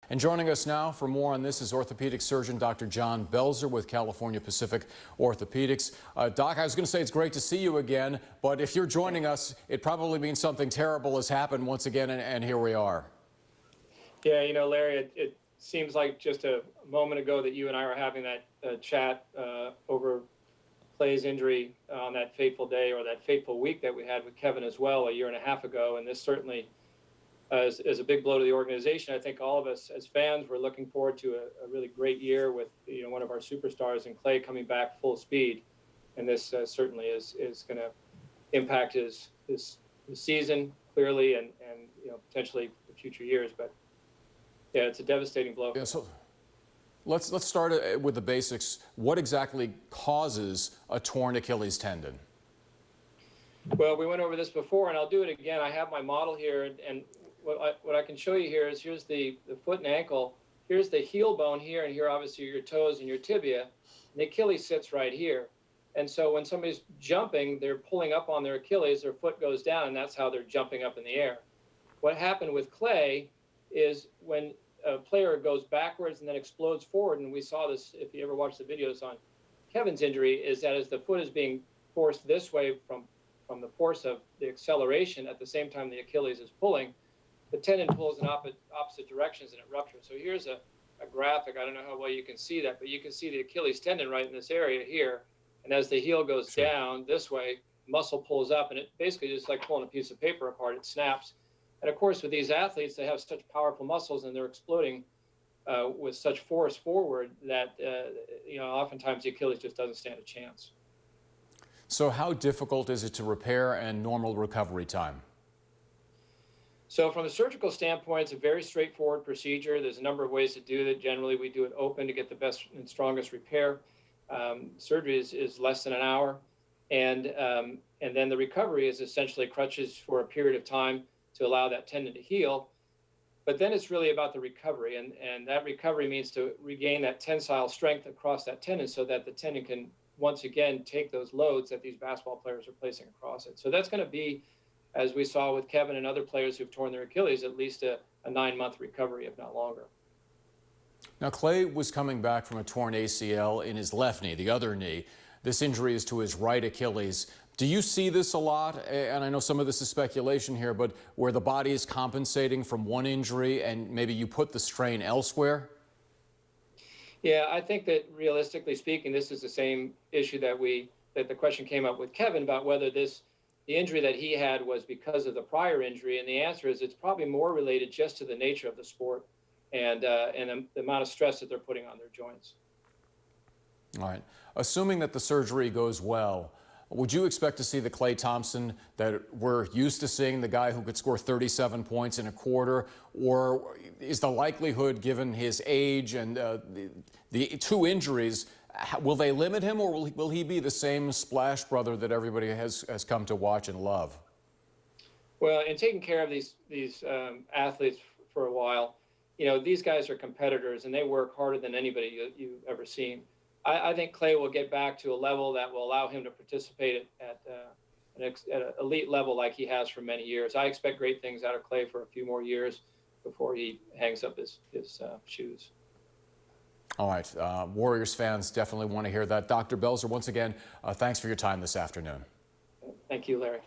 And joining us now for more on this is orthopedic surgeon Dr. John Belzer with California Pacific Orthopedics. Doc, I was going to say it's great to see you again, but if you're joining us, it probably means something terrible has happened once again, and here we are. Yeah, you know, Larry, it seems like just a moment ago that you and I were having that chat over Klay's injury on that fateful day, or that fateful week that we had with Kevin as well a year and a half ago, and this certainly is a big blow to the organization. I think all of us as fans were looking forward to a really great year with one of our superstars in Klay coming back full speed, and this certainly is going to impact his season clearly, and potentially for future years. But yeah, it's a devastating blow. Yeah, so let's start with the basics. What exactly causes a torn Achilles tendon? Well, we went over this before, and I'll do it again. I have my model here, and what I can show you here is here's the foot and ankle. Here's the heel bone here, and here obviously your toes and your tibia. And the Achilles sits right here. And so when somebody's jumping, they're pulling up on their Achilles, their foot goes down, and that's how they're jumping up in the air. What happened with Klay is when a player goes backwards and then explodes forward, and we saw this if you ever watched the videos on Kevin's injury, is that as the foot is being forced this way from the force of the acceleration, at the same time the Achilles is pulling, the tendon pulls in opposite directions and it ruptures. So here's a graphic. I don't know how well you can see that, but you can see the Achilles tendon right in this area here. And as the heel goes down this way, muscle pulls up, and it basically just like pulling a piece of paper apart, it snaps. And of course, with these athletes, they have such powerful muscles and they're exploding with such force forward that oftentimes the Achilles just doesn't stand a chance. So how difficult is it to repair and normal recovery time? So from a surgical standpoint, it's a very straightforward procedure. There's a number of ways to do it. Generally, we do it open to get the best and strongest repair. Surgery is less than an hour. And then the recovery is essentially crutches for a period of time to allow that tendon to heal. But then it's really about the recovery. And that recovery means to regain that tensile strength across that tendon so that the tendon can once again take those loads that these basketball players are placing across it. So that's going to be, as we saw with Kevin and other players who've torn their Achilles, at least a 9-month recovery, if not longer. Now, Klay was coming back from a torn ACL in his left knee, the other knee. This injury is to his right Achilles. Do you see this a lot? And I know some of this is speculation here, but where the body is compensating from one injury and maybe you put the strain elsewhere? Yeah, I think that realistically speaking, this is the same issue that the question came up with Kevin about whether the injury that he had was because of the prior injury, and the answer is it's probably more related just to the nature of the sport and the amount of stress that they're putting on their joints. All right. Assuming that the surgery goes well, would you expect to see the Klay Thompson that we're used to seeing, the guy who could score 37 points in a quarter, or is the likelihood, given his age and the two injuries, will they limit him, or will he be the same splash brother that everybody has come to watch and love? Well, in taking care of these athletes for a while, these guys are competitors and they work harder than anybody you've ever seen. I think Klay will get back to a level that will allow him to participate at an elite level like he has for many years. I expect great things out of Klay for a few more years before he hangs up his shoes. All right. Warriors fans definitely want to hear that. Dr. Belzer, once again, thanks for your time this afternoon. Thank you, Larry.